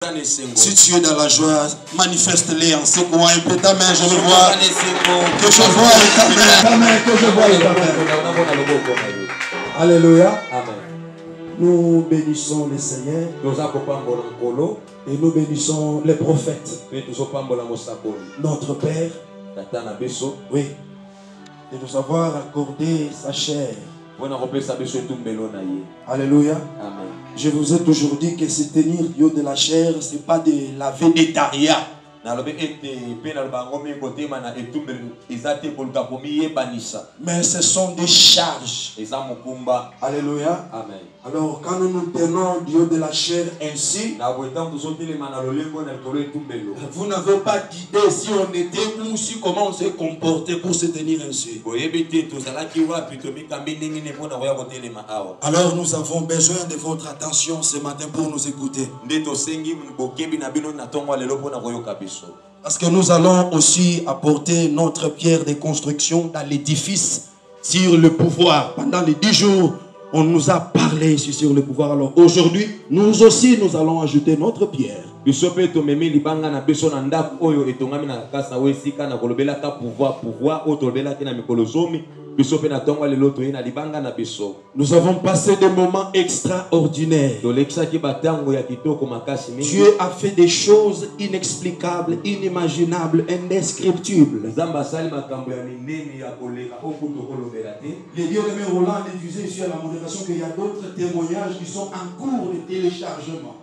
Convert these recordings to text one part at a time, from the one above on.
Si tu es dans la joie, manifeste-les en secouant un peu ta main, je veux voir. Que je vois ta main, que je vois ta main. Alléluia. Nous bénissons les Seigneurs et nous bénissons les prophètes. Notre Père, oui, de nous avoir accordé sa chair. Alléluia. Amen. Je vous ai toujours dit que se tenir du haut de la chair, ce n'est pas de la vénétariat. Mais ce sont des charges. Alléluia. Amen. Alors quand nous nous tenons du haut de la chair ainsi, vous n'avez pas d'idée si on était ou si comment on s'est comporté pour se tenir ainsi. Alors nous avons besoin de votre attention ce matin pour nous écouter. Parce que nous allons aussi apporter notre pierre de construction dans l'édifice sur le pouvoir. Pendant les 10 jours, on nous a parlé sur le pouvoir. Alors aujourd'hui, nous aussi, nous allons ajouter notre pierre. Nous avons passé des moments extraordinaires. Dieu a fait des choses inexplicables, inimaginables, indescriptibles. Le bien-aimé Roland disait ici à la modération qu'il y a d'autres témoignages qui sont en cours de téléchargement.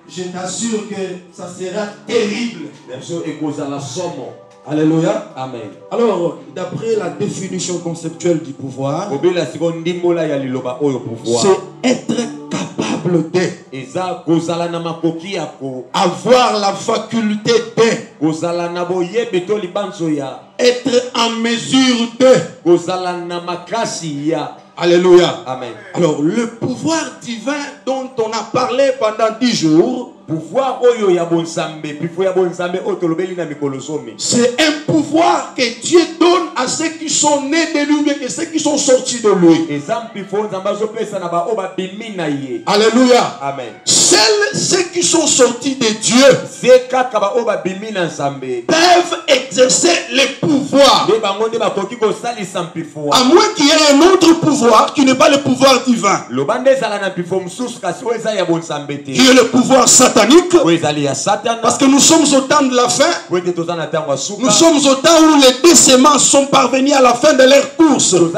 Je t'assure que ça sera terrible. Alléluia. Amen. Alors, d'après la définition conceptuelle du pouvoir, c'est être capable de avoir la faculté de être en mesure de. Alléluia. Amen. Alors, le pouvoir divin dont on a parlé pendant 10 jours, c'est un pouvoir que Dieu donne à ceux qui sont nés de lui et ceux qui sont sortis de lui. Alléluia. Amen. Seuls ceux qui sont sortis de Dieu peuvent exercer les pouvoirs. À moins qu'il y ait un autre pouvoir qui n'est pas le pouvoir divin. Qui est le pouvoir satanique. Parce que nous sommes au temps de la fin. Nous sommes au temps où les deux semences sont parvenus à la fin de leur course. Nous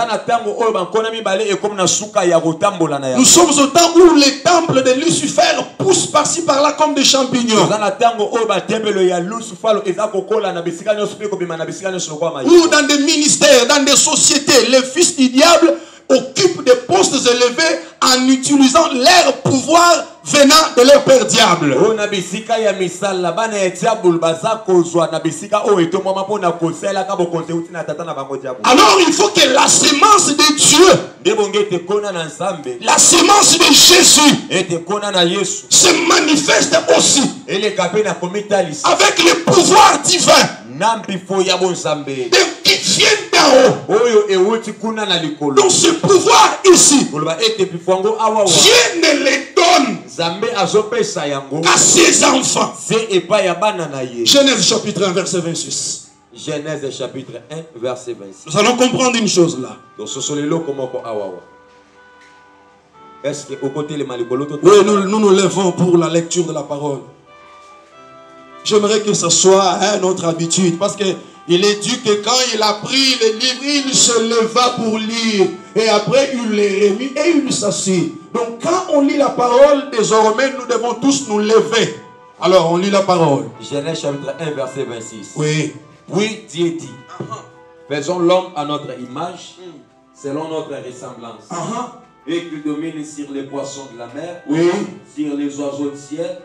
sommes au temps où les temples de Lucifer poussent par-ci par-là comme des champignons. Ou dans des ministères, dans des sociétés, les fils du diable occupent des postes élevés en utilisant leur pouvoir venant de leur père diable. Alors il faut que la sémence de Dieu, la sémence de Jésus, se manifeste aussi avec le pouvoir divin qui vient d'en haut. Donc ce pouvoir ici, Dieu ne le donne à ses enfants. Genèse chapitre 1 verset 26. Genèse chapitre 1 verset 26. Nous allons comprendre une chose là. Oui, nous nous levons pour la lecture de la parole. J'aimerais que ce soit notre habitude, parce que il est dit que quand il a pris les livres, il se leva pour lire. Et après, il les remit et il s'assit. Donc, quand on lit la parole, désormais, nous devons tous nous lever. Alors, on lit la parole. Genèse chapitre 1, verset 26. Oui. Puis Dieu dit, faisons l'homme à notre image, selon notre ressemblance. Et qu'il domine sur les poissons de la mer, oui, sur les oiseaux du ciel,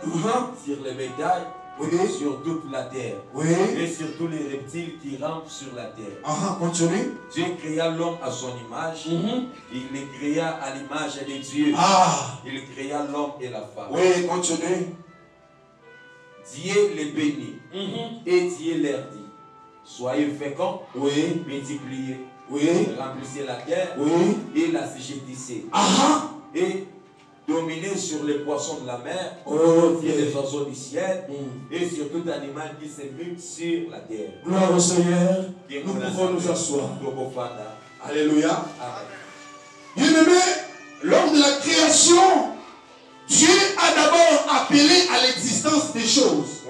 sur les bétails, oui, sur toute la terre, oui, et sur tous les reptiles qui rampent sur la terre. Continue. Dieu créa l'homme à son image. Il les créa à l'image de Dieu. Il créa l'homme et la femme. Oui, continue. Dieu les bénit. Et Dieu leur dit, soyez féconds, oui, multipliez, oui, remplissez la terre, oui, et la subjuguez. Et dominer sur les poissons de la mer, sur les oiseaux du ciel et sur tout animal qui se mute sur la terre. Gloire au Seigneur. Nous pouvons nous asseoir. Alléluia. Bien-aimé, lors de la création, Dieu a d'abord appelé à l'existence des choses.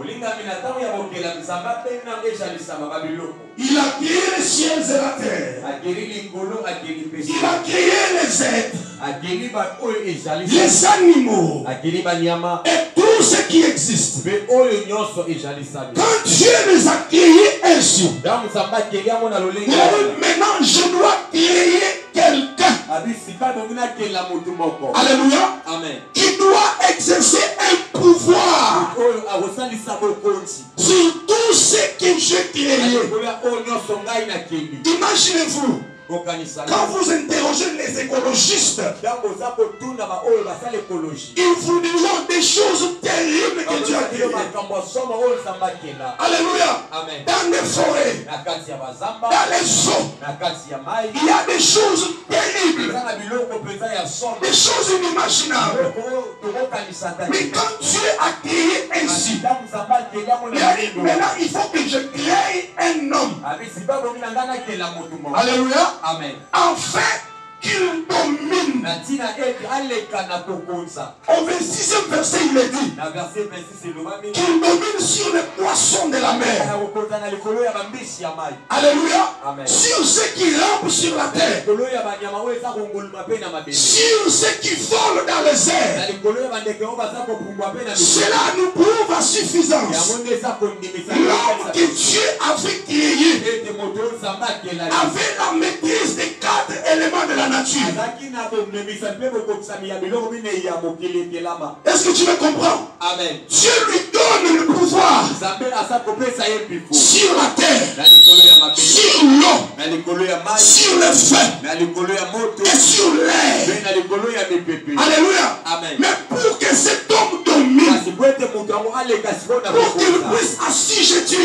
Il a créé les ciels et la terre. Il a créé les êtres, les animaux et tout ce qui existe. Quand Dieu les a créés ainsi, maintenant je dois créer quelqu'un. Alléluia. Amen. Qui doit exercer un pouvoir sur tout ce que j'ai créé. Imaginez-vous, quand vous interrogez les écologistes, ils vous diront des choses terribles que Dieu a créées. Alléluia. Amen. Dans les forêts, dans les eaux, il y a des choses terribles, des choses inimaginables. Mais quand Dieu a créé ainsi, il a dit maintenant il faut que je crée un homme. Alléluia. Amen. Enfin qu'il domine. Au 26e verset, il est dit qu'il domine sur les poissons de la mer. Alléluia. Amen. Sur ceux qui rampent sur la terre, sur ceux qui volent dans les airs. Cela nous prouve à suffisance l'homme que Dieu avait créé avait la maîtrise des 4 éléments de la nature. Est-ce que tu me comprends? Amen. Dieu lui donne le pouvoir sur la terre, sur l'eau, sur le feu et sur l'air. Alléluia. Amen. Mais pour que cet homme domine, pour qu'il puisse assujettir,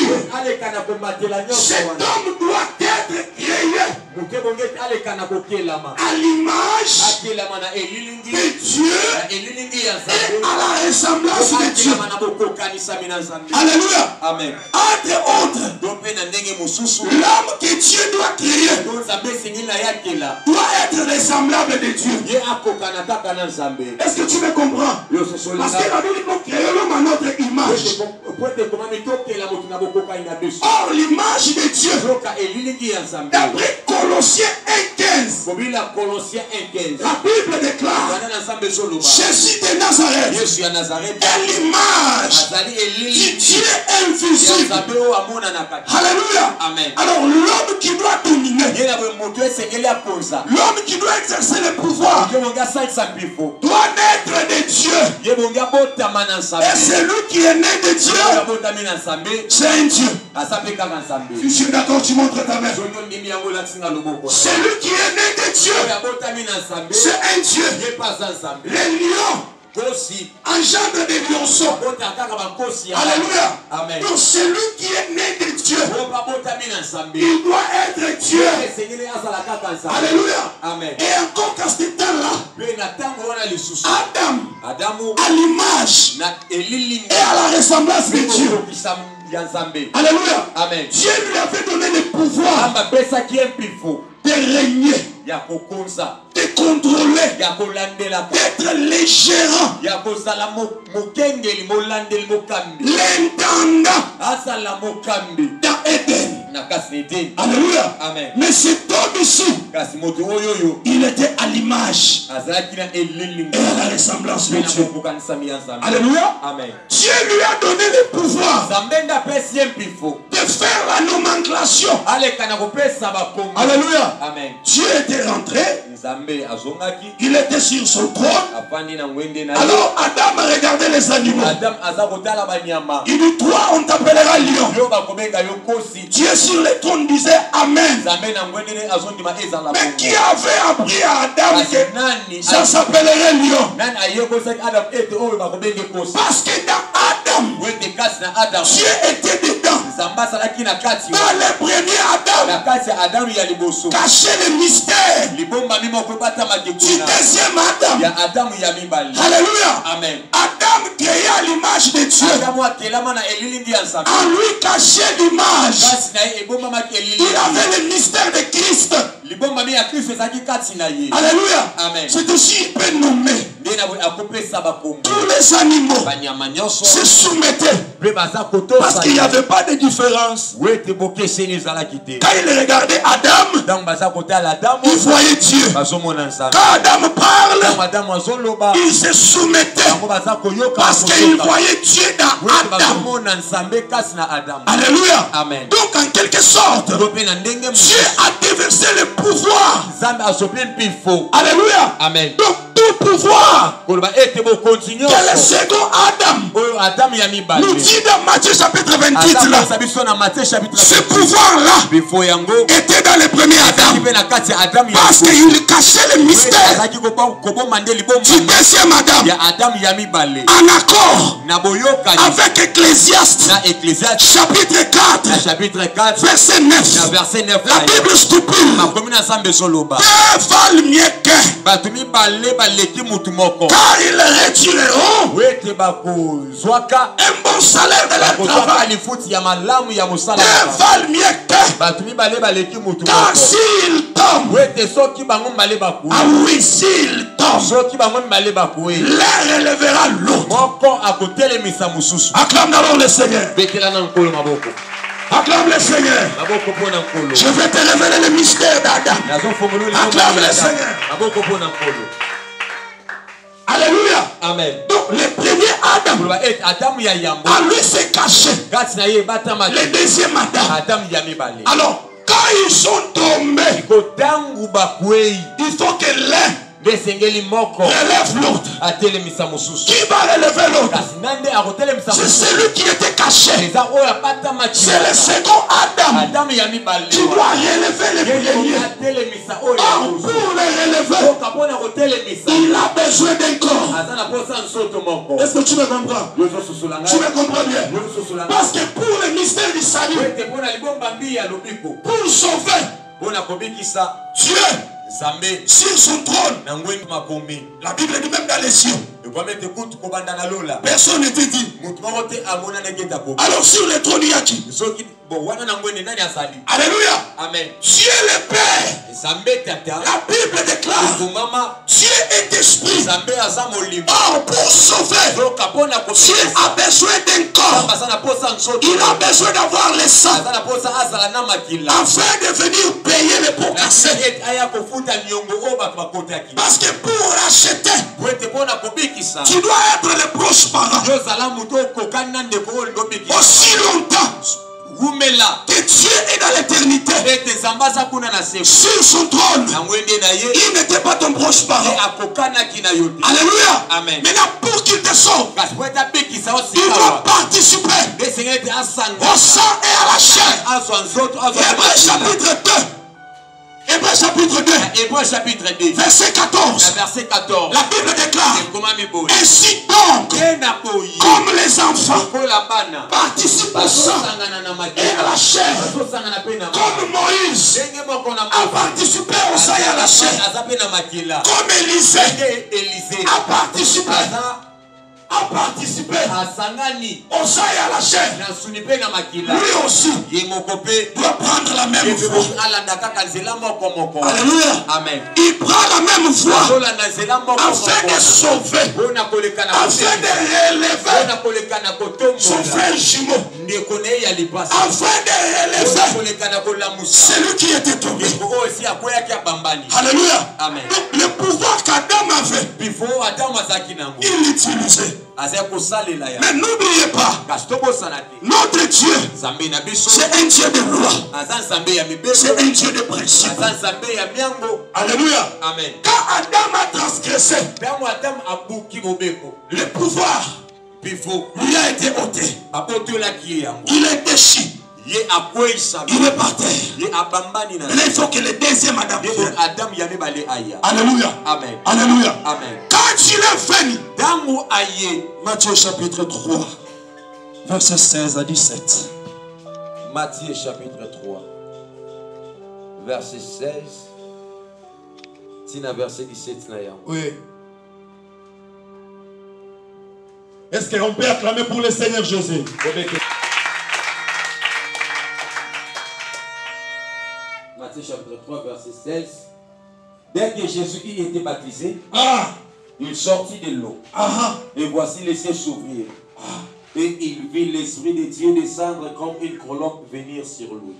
cet homme doit être créé à l'image de Dieu et à la ressemblance de Dieu. Alléluia. Amen. Entre autres, l'homme que Dieu doit créer doit être ressemblable de Dieu. Est-ce que tu me comprends? Parce que la Bible nous crée l'homme à notre image. Or l'image de Dieu, d'après Colossiens 1,15, la Bible déclare Jésus de Nazareth est l'image du Dieu invisible. Alléluia. Amen. Alors l'homme qui doit dominer, l'homme qui doit exercer le pouvoir doit naître de Dieu. Et celui qui est né de Dieu, c'est un Dieu. Si tu es d'accord, tu montres ta main. Celui qui est né de Dieu, c'est un Dieu. Les lions engendre des lionceaux. Alléluia. Amen. Donc celui qui est né de Dieu, il doit être Dieu. Alléluia. Amen. Et encore qu'à ce temps-là, Adam, à l'image et à la ressemblance de Dieu. Alléluia. Amen. Dieu lui avait donné le pouvoir de régner, de contrôler, d'être les gérants, l'intendant dans Éden. Alléluia. Amen. Mais cet homme ici, il était à l'image et à la ressemblance de Dieu. Alléluia. Amen. Dieu lui a donné le pouvoir de faire la nomenclature. Alléluia. Amen. Dieu était rentré, il était sur son trône. Alors Adam regardait les animaux. Il dit, toi on t'appellera lion. Dieu sur le trône disait Amen. Mais qui avait appris à Adam que ça s'appellerait lion? Parce que dans Adam, Dieu était dedans. le premier Adam, cachait le mystère du deuxième Adam. Alléluia. Amen. Adam créé à l'image de Dieu. En lui cachait l'image. Il avait le mystère de Christ. Alléluia. Amen. C'est aussi, il peut nommer. Tous les animaux se soumettaient. Parce qu'il n'y avait pas de différence. Quand il regardait Adam, il voyait Dieu. Quand Adam parle, il se soumettait. Parce qu'il voyait Dieu dans Adam. Alléluia. Amen. Donc en quelque sorte, Dieu a déversé le pouvoir. Alléluia. Amen. Donc tout pouvoir que le second Adam nous dit dans Matthieu chapitre 28 là, ce pouvoir là était dans le premier Adam parce qu'il cachait le mystère du deuxième Adam en accord avec Ecclésiaste chapitre 4 verset 9. La Bible stipule deux valent mieux qu'un, car ils retireront un bon salaire de leur travail. Deux valent mieux qu'un, car s'ils tombent, ah oui, s'ils tombent, l'un relèvera l'autre. Acclame d'abord le Seigneur. Acclame le Seigneur. Je vais te révéler le mystère d'Adam. Acclame le Seigneur. Alléluia. Amen. Donc le premier Adam, à lui c'est caché. Le deuxième Adam. Alors quand ils sont tombés, il faut que l'un relève l'autre. Qui va relever l'autre? C'est celui qui était caché. C'est le second Adam qui doit relever le premier. Or, pour le relever, il a besoin d'un corps. Est-ce que tu me comprends? Tu me comprends bien? Parce que pour le mystère du salut, pour sauver Dieu sur son trône, la Bible dit même dans les cieux, personne n'était dit. Alors sur le trône il y a qui? Alléluia. Amen. Dieu le Père. La Bible déclare Dieu est esprit. Or pour sauver, Dieu a besoin d'un corps. Il a besoin d'avoir le sang afin de venir payer les pots cassés. Parce que pour racheter, tu dois être le proche parent. Aussi longtemps que Dieu est dans l'éternité sur son trône, il n'était pas ton proche parent. Alléluia. Amen. Maintenant pour qu'il te sauve, il doit participer au sang et à la chair. Hébreux chapitre 2. Hébreux chapitre 2, verset 14. La Bible déclare: ainsi donc, comme les enfants participent au sang et à la chair, comme Moïse a participé au sang et à la chair, comme Élisée a participé au sang et à la chair, lui aussi doit prendre la même voie. Alléluia. Amen. Il prend la même voie afin de sauver, afin de relever son frère jumeau, afin de relever celui qui était tombé. Alléluia. Amen. Donc le pouvoir qu'Adam avait, il l'utilisait. Mais n'oubliez pas, notre Dieu, c'est un Dieu de loi, c'est un Dieu de principe. Alléluia. Amen. Quand Adam a transgressé, le pouvoir lui a été ôté. Il est déchu. Il est par terre. Maintenant il faut que le deuxième Adam vienne. Alléluia. Amen. Alléluia. Amen. Quand il est venu, Matthieu chapitre 3, verset 16 à 17. Matthieu chapitre 3, verset 16. Tina verset 17. Oui. Est-ce qu'on peut acclamer pour le Seigneur Jésus? Matthieu chapitre 3, verset 16. Dès que Jésus y était baptisé, il sortit de l'eau. Et voici les cieux s'ouvrir. Et il vit l'Esprit de Dieu descendre comme une colombe venir sur lui.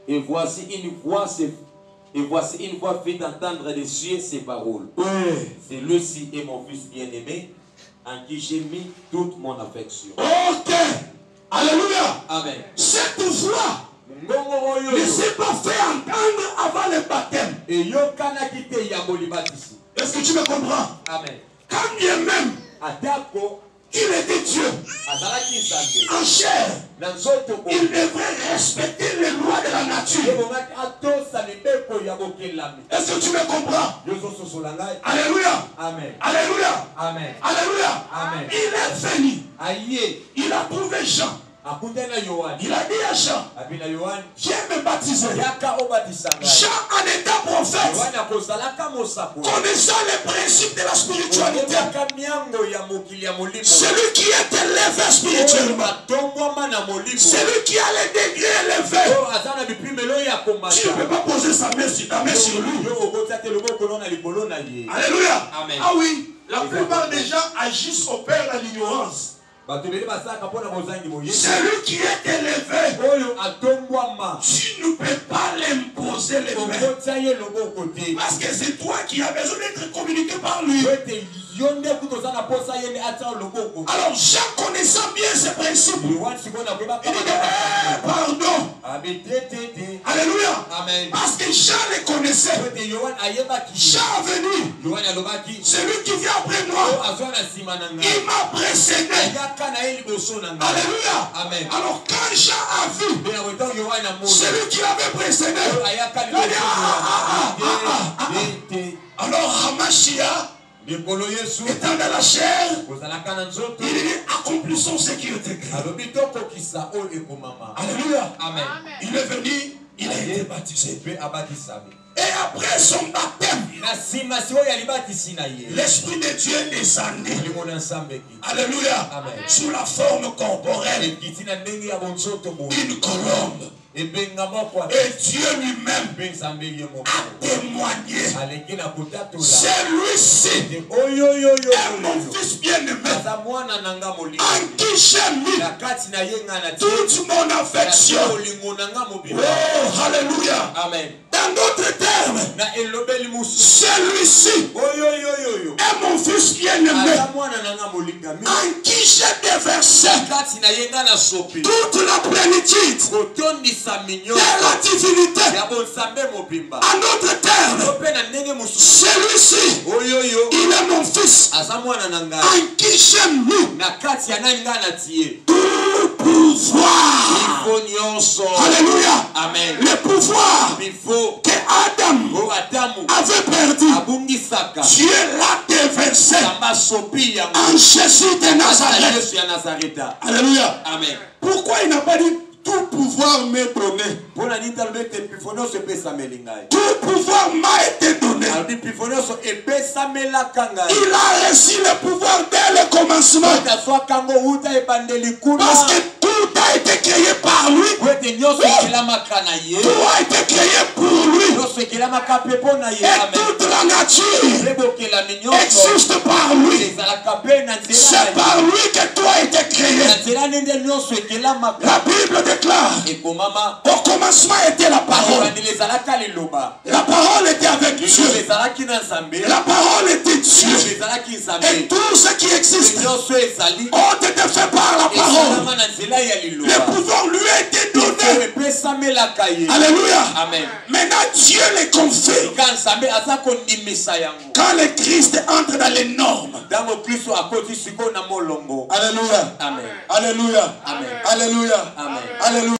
Et voici une voix fit entendre des cieux ces paroles. Celui-ci est mon fils bien-aimé, en qui j'ai mis toute mon affection. Ok. Alléluia. Amen. Cette voix ne s'est pas fait entendre avant le baptême. Est-ce que tu me comprends? Amen. Quand bien même il était Dieu en chair, il devrait respecter les lois de la nature. Est-ce que tu me comprends? Alléluia. Amen. Alléluia. Amen. Alléluia. Amen. Il est venu. Il a trouvé Jean. Il a dit à Jean, viens me baptiser. Jean en étant prophète, connaissant les principes de la spiritualité, celui qui est élevé spirituellement, celui qui a les degrés élevés, tu ne peux pas poser ta main sur lui. Alléluia. Amen. Ah oui, la plupart des gens agissent au père de l'ignorance. Celui qui est élevé, tu ne peux pas l'imposer les mains. Parce que c'est toi qui as besoin d'être communiqué par lui. Alors Jean connaissant bien ces principes, il dit pardon. Alléluia. Amen. Parce que Jean les connaissait. Jean est venu. Celui qui vient après moi, il m'a précédé. Alléluia. Amen. Alors quand Jean a vu celui qui l'avait précédé, alors Hamashia, étant dans la chair, il dit accomplissons ce qui est écrit. Alléluia. Amen. Il est venu, il a été baptisé. Et après son baptême, l'Esprit de Dieu est descendu. Alléluia. Amen. Sous la forme corporelle, une colombe. Et Dieu lui-même a témoigné. Celui-ci est mon fils bien-aimé, en qui j'ai mis toute mon affection. Oh, alléluia. Amen. Dans d'autres termes, celui-ci est mon fils bien-aimé, en qui j'ai déversé toute la plénitude de la divinité. En d'autres termes, celui-ci, il est mon fils, en qui j'ai mis tout pouvoir. Alléluia. Amen. Le pouvoir que Adam avait perdu, Dieu l'a déversé en Jésus de Nazareth. Alléluia. Amen. Pourquoi il n'a pas dit tout pouvoir m'est donné? Tout pouvoir m'a été donné. Il a reçu le pouvoir dès le commencement. Parce que tout a été créé par lui. Tout a été créé pour lui. Et toute la nature existe par lui. C'est par lui que tout a été créé. La Bible déclare, au commencement était la parole. La parole était avec Dieu. La parole était Dieu. Et tout ce qui existe ont été faits par la parole. Le pouvoir lui a été donné. Alléluia. Amen. Maintenant Dieu les confie. Quand le Christ entre dans les normes. Alléluia. Amen. Alléluia. Amen. Alléluia. Amen. Alléluia.